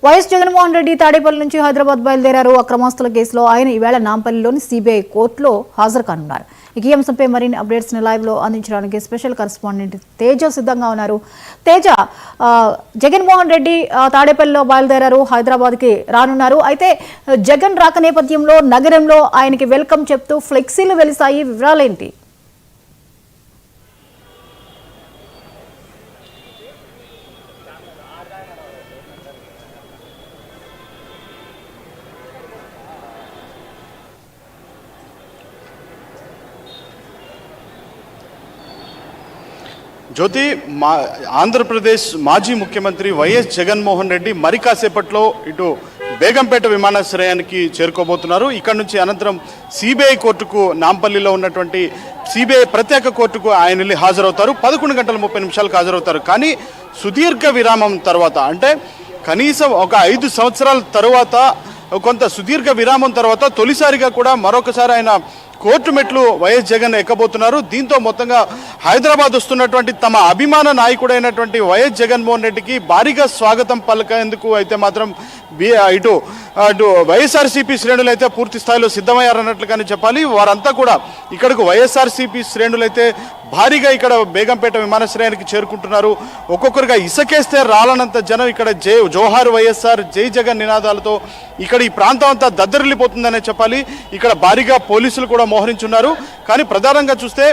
YS Jaganmohan Reddy Tadepalli నుంచి హైదరాబాద్ బయలుదేరారు. అక్రమాస్తుల కేసులో ఆయన ఈవేళ నాంపల్లిలోని సిబిఐ కోర్టులో హాజరు కానున్నారు. ఈ అంశంపై మరిన్ని అప్డేట్స్ ని లైవ్ లో అందించడానికి స్పెషల్ కరెస్పాండెంట్ తేజ సిద్ధంగా ఉన్నారు. తేజ, జగన్మోహన్ రెడ్డి తాడేపల్లిలో బయలుదేరారు, హైదరాబాద్ కి రానున్నారు. అయితే జగన్ రాక నేపథ్యంలో నగరంలో ఆయనకి వెల్కమ్ చెప్తూ ఫ్లెక్సీలు వెలిసాయి. వివరాలేంటి? జ్యోతి, ఆంధ్రప్రదేశ్ మాజీ ముఖ్యమంత్రి వైఎస్ జగన్మోహన్ రెడ్డి మరి కాసేపట్లో ఇటు బేగంపేట విమానాశ్రయానికి చేరుకోబోతున్నారు. ఇక్కడ నుంచి అనంతరం సిబిఐ కోర్టుకు, నాంపల్లిలో ఉన్నటువంటి సిబిఐ ప్రత్యేక కోర్టుకు ఆయన వెళ్ళి హాజరవుతారు. 11:30 హాజరవుతారు. కానీ సుదీర్ఘ విరామం తర్వాత, అంటే కనీసం ఒక 5 సంవత్సరాల తర్వాత, కొంత సుదీర్ఘ విరామం తర్వాత తొలిసారిగా కూడా మరొకసారి ఆయన కోర్టు మెట్లు వైఎస్ జగన్ ఎక్కబోతున్నారు. దీంతో మొత్తంగా హైదరాబాద్ వస్తున్నటువంటి తమ అభిమాన నాయకుడైనటువంటి వైఎస్ జగన్మోహన్ రెడ్డికి భారీగా స్వాగతం పలికేందుకు అయితే మాత్రం ఇటు వైఎస్ఆర్సీపీ శ్రేణులు అయితే పూర్తి స్థాయిలో సిద్ధమయ్యారన్నట్లుగానే చెప్పాలి. వారంతా కూడా ఇక్కడకు వైఎస్ఆర్సీపీ శ్రేణులు అయితే భారీగా ఇక్కడ బేగంపేట విమానాశ్రయానికి చేరుకుంటున్నారు. ఒక్కొక్కరుగా ఇసకేస్తే రాలనంత జనం ఇక్కడ జోహార్ వైఎస్ఆర్, జై జగన్ నినాదాలతో ఇక్కడ ఈ ప్రాంతం అంతా దద్దరిల్లిపోతుందనే చెప్పాలి. ఇక్కడ భారీగా పోలీసులు కూడా మోహరించున్నారు. కానీ ప్రధానంగా చూస్తే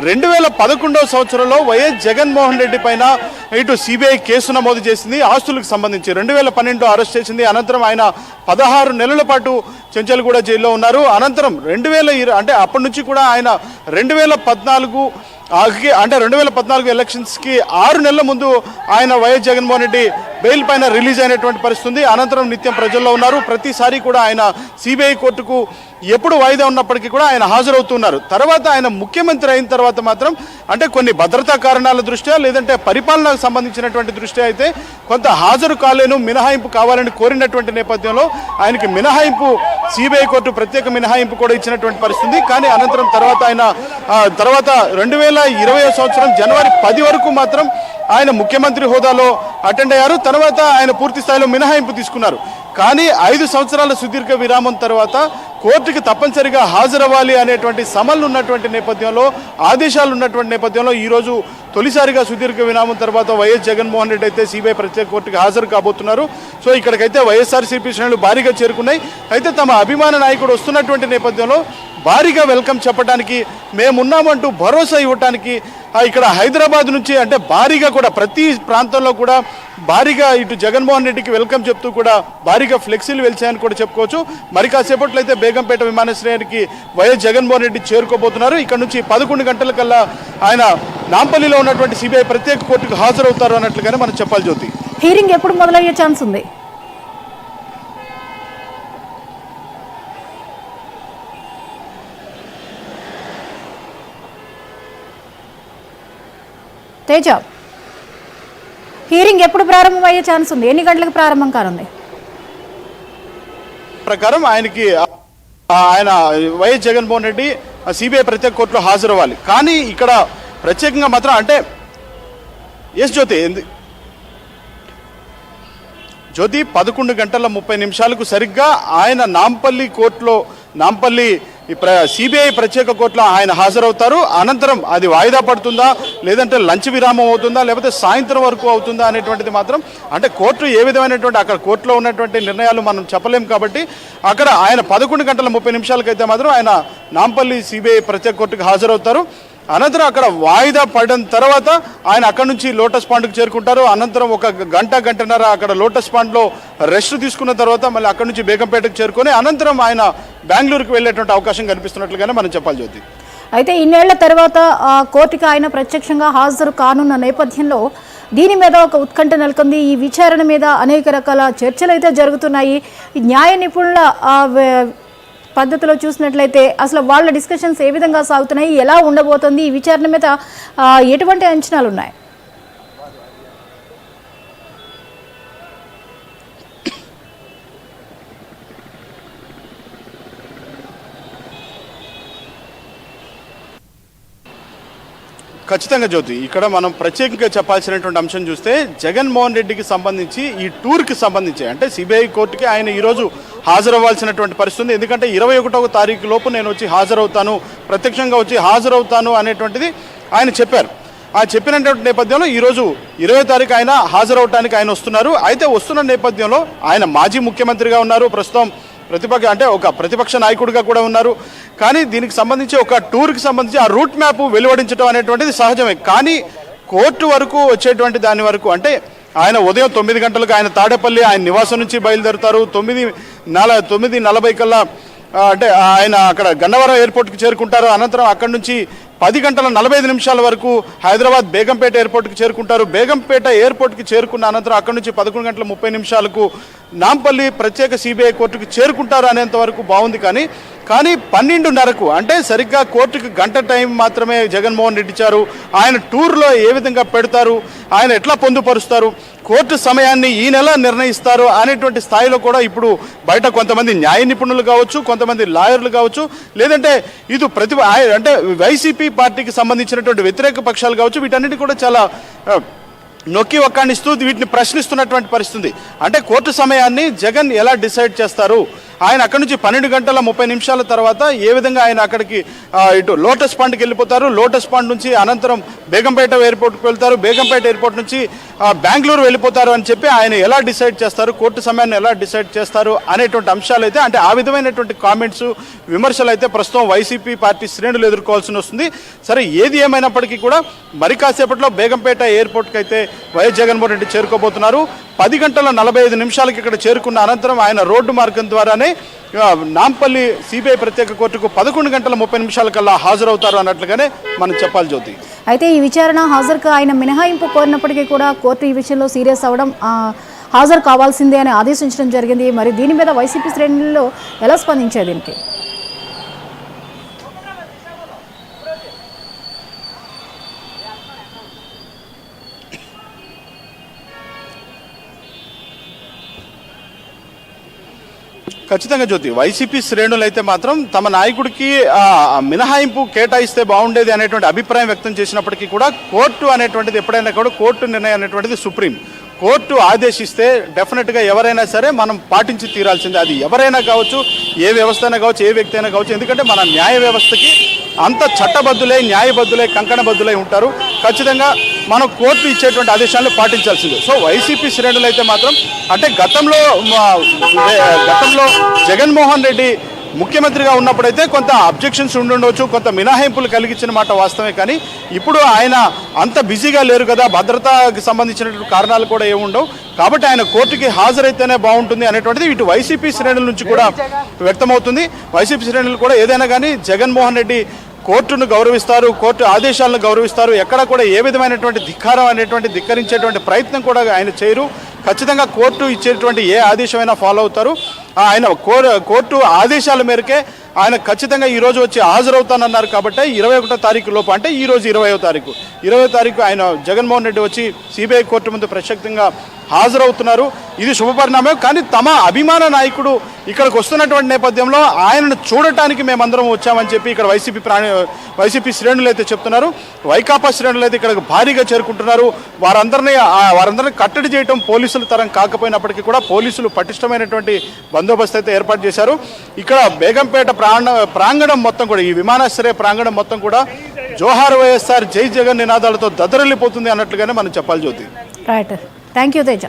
2011వ సంవత్సరంలో వైఎస్ జగన్మోహన్ రెడ్డి పైన ఇటు సిబిఐ కేసు నమోదు చేసింది. ఆస్తులకు సంబంధించి 2012 అరెస్ట్ చేసింది. అనంతరం ఆయన 16 నెలల పాటు చెంచల్గూడ జైల్లో ఉన్నారు. అనంతరం 2020, అంటే అప్పటి నుంచి కూడా ఆయన 2014 ఎలక్షన్స్కి 6 నెలల ముందు ఆయన వైఎస్ జగన్మోహన్ రెడ్డి బెయిల్ పైన రిలీజ్ అయినటువంటి పరిస్థితి. అనంతరం నిత్యం ప్రజల్లో ఉన్నారు. ప్రతిసారి కూడా ఆయన సిబిఐ కోర్టుకు ఎప్పుడు వాయిదా ఉన్నప్పటికీ కూడా ఆయన హాజరవుతున్నారు. తర్వాత ఆయన ముఖ్యమంత్రి అయిన తర్వాత మాత్రం, అంటే కొన్ని భద్రతా కారణాల దృష్ట్యా, లేదంటే పరిపాలనకు సంబంధించినటువంటి దృష్ట్యా అయితే కొంత హాజరు కాలేను, మినహాయింపు కావాలని కోరినటువంటి నేపథ్యంలో ఆయనకి మినహాయింపు, సిబిఐ కోర్టు ప్రత్యేక మినహాయింపు కూడా ఇచ్చినటువంటి పరిస్థితి. కానీ అనంతరం తర్వాత 2020 సంవత్సరం జనవరి 10 వరకు మాత్రం ఆయన ముఖ్యమంత్రి హోదాలో అటెండ్ అయ్యారు. తర్వాత ఆయన పూర్తి స్థాయిలో మినహాయింపు తీసుకున్నారు. కానీ 5 సంవత్సరాల సుదీర్ఘ విరామం తర్వాత కోర్టుకి తప్పనిసరిగా హాజరవ్వాలి అనేటువంటి సమన్లు ఉన్నటువంటి నేపథ్యంలో, ఆదేశాలు ఉన్నటువంటి నేపథ్యంలో ఈరోజు తొలిసారిగా సుదీర్ఘ విరామం తర్వాత వైఎస్ జగన్మోహన్ రెడ్డి అయితే సిబిఐ ప్రత్యేక కోర్టుకి హాజరు కాబోతున్నారు. సో ఇక్కడికైతే వైఎస్ఆర్సీపీ శ్రేణులు భారీగా చేరుకున్నాయి. అయితే తమ అభిమాన నాయకుడు వస్తున్నటువంటి నేపథ్యంలో భారీగా వెల్కమ్ చెప్పడానికి, మేమున్నామంటూ భరోసా ఇవ్వటానికి ఇక్కడ హైదరాబాద్ నుంచి, అంటే భారీగా కూడా ప్రతి ప్రాంతంలో కూడా భారీగా ఇటు జగన్మోహన్ రెడ్డికి వెల్కమ్ చెప్తూ కూడా భారీగా ఫ్లెక్సీలు వెలిచాయని కూడా చెప్పుకోవచ్చు. మరి కాసేపట్లో అయితే బేగంపేట విమానాశ్రయానికి వైఎస్ జగన్మోహన్ రెడ్డి చేరుకోబోతున్నారు. ఇక్కడ నుంచి 11 గంటలకల్లా ఆయన నాంపల్లిలో ఉన్నటువంటి సిబిఐ ప్రత్యేక కోర్టుకు హాజరవుతారు అన్నట్లుగానే మనం చెప్పాలి. జ్యోతి, హీరింగ్ ఎప్పుడు మొదలయ్యే ఛాన్స్ ఉంది? తేజ, హీరింగ్ ఎప్పుడు ప్రారంభమయ్యే ఛాన్స్ ఉంది? ఎన్ని గంటలకు ప్రారంభం కానుంది? ప్రకారం ఆయన వైఎస్ జగన్మోహన్ రెడ్డి సిబిఐ ప్రత్యేక కోర్టులో హాజరవ్వాలి. కానీ ఇక్కడ ప్రత్యేకంగా మాత్రం, అంటే జ్యోతి 11:30 సరిగ్గా ఆయన నాంపల్లి కోర్టులో, నాంపల్లి సిబిఐ ప్రత్యేక కోర్టులో ఆయన హాజరవుతారు. అనంతరం అది వాయిదా పడుతుందా, లేదంటే లంచ్ విరామం అవుతుందా, లేకపోతే సాయంత్రం వరకు అవుతుందా అనేటువంటిది మాత్రం, అంటే కోర్టు ఏ విధమైనటువంటి, అక్కడ కోర్టులో ఉన్నటువంటి నిర్ణయాలు మనం చెప్పలేం. కాబట్టి అక్కడ ఆయన 11:30 అయితే మాత్రం ఆయన నాంపల్లి సిబిఐ ప్రత్యేక కోర్టుకు హాజరవుతారు. అనంతరం అక్కడ వాయిదా పడిన తర్వాత ఆయన అక్కడ నుంచి లోటస్ పాండ్కు చేరుకుంటారు. అనంతరం ఒక గంటన్నర అక్కడ లోటస్ పాండ్లో రెస్ట్ తీసుకున్న తర్వాత మళ్ళీ అక్కడ నుంచి బేగంపేటకు చేరుకొని అనంతరం ఆయన బెంగళూరుకు వెళ్ళేటువంటి అవకాశం కనిపిస్తున్నట్లుగానే మనం చెప్పాలి. జ్యోతి, అయితే ఇన్నేళ్ల తర్వాత కోర్టుకి ఆయన ప్రత్యక్షంగా హాజరు కానున్న నేపథ్యంలో దీని మీద ఒక ఉత్కంఠ నెలకొంది. ఈ విచారణ మీద అనేక రకాల చర్చలు అయితే జరుగుతున్నాయి. న్యాయ నిపుణుల పద్ధతిలో చూసినట్లయితే అసలు వాళ్ళ డిస్కషన్స్ ఏ విధంగా సాగుతున్నాయి, ఎలా ఉండబోతుంది, ఈ విచారణ మీద ఎటువంటి అంచనాలు ఉన్నాయి? ఖచ్చితంగా జ్యోతి, ఇక్కడ మనం ప్రత్యేకంగా చెప్పాల్సినటువంటి అంశం చూస్తే జగన్మోహన్ రెడ్డికి సంబంధించి ఈ టూర్కి సంబంధించి అంటే సిబిఐ కోర్టుకి ఆయన ఈరోజు హాజరవ్వాల్సినటువంటి పరిస్థితి. ఎందుకంటే 21వ తారీఖు లోపు నేను వచ్చి హాజరవుతాను, ప్రత్యక్షంగా వచ్చి హాజరవుతాను అనేటువంటిది ఆయన చెప్పారు. ఆ చెప్పినటువంటి నేపథ్యంలో ఈరోజు 20వ తారీఖు ఆయన హాజరవటానికి ఆయన వస్తున్నారు. అయితే వస్తున్న నేపథ్యంలో ఆయన మాజీ ముఖ్యమంత్రిగా ఉన్నారు, ప్రస్తుతం ప్రతిపక్ష నాయకుడిగా కూడా ఉన్నారు. కానీ దీనికి సంబంధించి ఒక టూర్కి సంబంధించి ఆ రూట్ మ్యాప్ వెలువడించడం అనేటువంటిది సహజమే. కానీ కోర్టు వరకు వచ్చేటువంటి దాని వరకు అంటే ఆయన ఉదయం 9 గంటలకు ఆయన తాడేపల్లి ఆయన నివాసం నుంచి బయలుదేరుతారు. 9:40 కల్లా అంటే ఆయన అక్కడ గన్నవరం ఎయిర్పోర్ట్కి చేరుకుంటారు. అనంతరం అక్కడి నుంచి 10:45 వరకు హైదరాబాద్ బేగంపేట ఎయిర్పోర్ట్కి చేరుకుంటారు. బేగంపేట ఎయిర్పోర్ట్కి చేరుకున్న అనంతరం అక్కడి నుంచి 11:30 నాంపల్లి ప్రత్యేక సిబిఐ కోర్టుకు చేరుకుంటారు అనేంత వరకు బాగుంది. కానీ 12:30కు అంటే సరిగ్గా కోర్టుకు గంట టైం మాత్రమే జగన్మోహన్ రెడ్డి ఇచ్చారు. ఆయన టూర్లో ఏ విధంగా పెడతారు, ఆయన ఎట్లా పొందుపరుస్తారు, కోర్టు సమయాన్ని ఈ నెల నిర్ణయిస్తారు అనేటువంటి స్థాయిలో కూడా ఇప్పుడు బయట కొంతమంది న్యాయ నిపుణులు కావచ్చు, కొంతమంది లాయర్లు కావచ్చు, లేదంటే ఇది అంటే వైసీపీ పార్టీకి సంబంధించినటువంటి వ్యతిరేక పక్షాలు కావచ్చు, వీటన్నిటి కూడా చాలా నొక్కి ఒక్కాణిస్తూ వీటిని ప్రశ్నిస్తున్నటువంటి పరిస్థితి. అంటే కోర్టు సమయాన్ని జగన్ ఎలా డిసైడ్ చేస్తారు, ఆయన అక్కడి నుంచి 12:30 తర్వాత ఏ విధంగా ఆయన అక్కడికి ఇటు లోటస్ పాండ్కి వెళ్ళిపోతారు, లోటస్ పాండ్ నుంచి అనంతరం బేగంపేట ఎయిర్పోర్ట్కి వెళ్తారు, బేగంపేట ఎయిర్పోర్ట్ నుంచి బెంగళూరు వెళ్ళిపోతారు అని చెప్పి ఆయన ఎలా డిసైడ్ చేస్తారు, కోర్టు సమయాన్ని ఎలా డిసైడ్ చేస్తారు అనేటువంటి అంశాలు అయితే అంటే ఆ విధమైనటువంటి కామెంట్స్ విమర్శలు అయితే ప్రస్తుతం వైసీపీ పార్టీ శ్రేణులు ఎదుర్కోవాల్సి వస్తుంది. సరే, ఏది ఏమైనప్పటికీ కూడా మరి కాసేపట్లో బేగంపేట ఎయిర్పోర్ట్కి అయితే వైఎస్ జగన్మోహన్ రెడ్డి చేరుకోబోతున్నారు. 10:45 ఇక్కడ చేరుకున్న అనంతరం ఆయన రోడ్డు మార్గం ద్వారానే నాంపల్లి సిబిఐ ప్రత్యేక కోర్టుకు 11:30 కల్లా హాజరవుతారు అన్నట్లుగానే మనం చెప్పాలి జ్యోతి. అయితే ఈ విచారణ హాజరుకు ఆయన మినహాయింపు కోరినప్పటికీ కూడా కోర్టు ఈ విషయంలో సీరియస్ అవ్వడం, హాజరు కావాల్సిందే అని ఆదేశించడం జరిగింది. మరి దీని మీద వైసీపీ శ్రేణుల్లో ఎలా స్పందించారు దీనికి? ఖచ్చితంగా జ్యోతి, వైసీపీ శ్రేణులు అయితే మాత్రం తమ నాయకుడికి మినహాయింపు కేటాయిస్తే బాగుండేది అనేటువంటి అభిప్రాయం వ్యక్తం చేసినప్పటికీ కూడా కోర్టు అనేటువంటిది ఎప్పుడైనా కూడా కోర్టు నిర్ణయం అనేటువంటిది సుప్రీం. కోర్టు ఆదేశిస్తే డెఫినెట్గా ఎవరైనా సరే మనం పాటించి తీరాల్సిందే. అది ఎవరైనా కావచ్చు, ఏ వ్యవస్థ అయినా కావచ్చు, ఏ వ్యక్తి అయినా కావచ్చు. ఎందుకంటే మన న్యాయ వ్యవస్థకి అంత చట్టబద్ధులై, న్యాయబద్ధులై, కంకణబద్ధులై ఉంటారు. ఖచ్చితంగా మనం కోర్టు ఇచ్చేటువంటి ఆదేశాలను పాటించాల్సిందే. సో వైసీపీ శ్రేణులు అయితే మాత్రం అంటే గతంలో జగన్మోహన్ రెడ్డి ముఖ్యమంత్రిగా ఉన్నప్పుడైతే కొంత అబ్జెక్షన్స్ ఉండుండవచ్చు, కొంత మినహాయింపులు కలిగించిన మాట వాస్తవమే. కానీ ఇప్పుడు ఆయన అంత బిజీగా లేరు కదా, భద్రతకి సంబంధించినటువంటి కారణాలు కూడా ఏముండవు. కాబట్టి ఆయన కోర్టుకి హాజరైతేనే బాగుంటుంది అనేటువంటిది ఇటు వైసీపీ శ్రేణుల నుంచి కూడా వ్యక్తమవుతుంది. వైసీపీ శ్రేణులు కూడా ఏదైనా కానీ జగన్మోహన్ రెడ్డి కోర్టును గౌరవిస్తారు, కోర్టు ఆదేశాలను గౌరవిస్తారు. ఎక్కడ కూడా ఏ విధమైనటువంటి ధిక్కరించేటువంటి ప్రయత్నం కూడా ఆయన చేయరు. ఖచ్చితంగా కోర్టు ఇచ్చేటువంటి ఏ ఆదేశమైనా ఫాలో అవుతారు. ఆయన కోర్టు ఆదేశాల మేరకే ఆయన ఖచ్చితంగా ఈరోజు వచ్చి హాజరవుతానన్నారు. కాబట్టి 21వ తారీఖు లోపు అంటే ఈరోజు 20వ తారీఖు ఆయన జగన్మోహన్ రెడ్డి వచ్చి సిబిఐ కోర్టు ముందు ప్రత్యక్షంగా హాజరవుతున్నారు. ఇది శుభపరిణామం. కానీ తమ అభిమాన నాయకుడు ఇక్కడికి వస్తున్నటువంటి నేపథ్యంలో ఆయనను చూడటానికి మేమందరం వచ్చామని చెప్పి ఇక్కడ వైసీపీ శ్రేణులు అయితే చెప్తున్నారు. వైకాపా శ్రేణులు అయితే ఇక్కడికి భారీగా చేరుకుంటున్నారు. వారందరినీ కట్టడి చేయడం పోలీసుల తరం కాకపోయినప్పటికీ కూడా పోలీసులు పటిష్టమైనటువంటి బందోబస్తు అయితే ఏర్పాటు చేశారు. ఇక్కడ బేగంపేట ప్రాంగణం మొత్తం కూడా, ఈ విమానాశ్రయ ప్రాంగణం మొత్తం కూడా జోహార్ వైఎస్ఆర్, జై జగన్ నినాదాలతో దద్దరిల్లిపోతుంది అన్నట్లుగానే మనం చెప్పాలి Jyoti. Right, thank you Teja.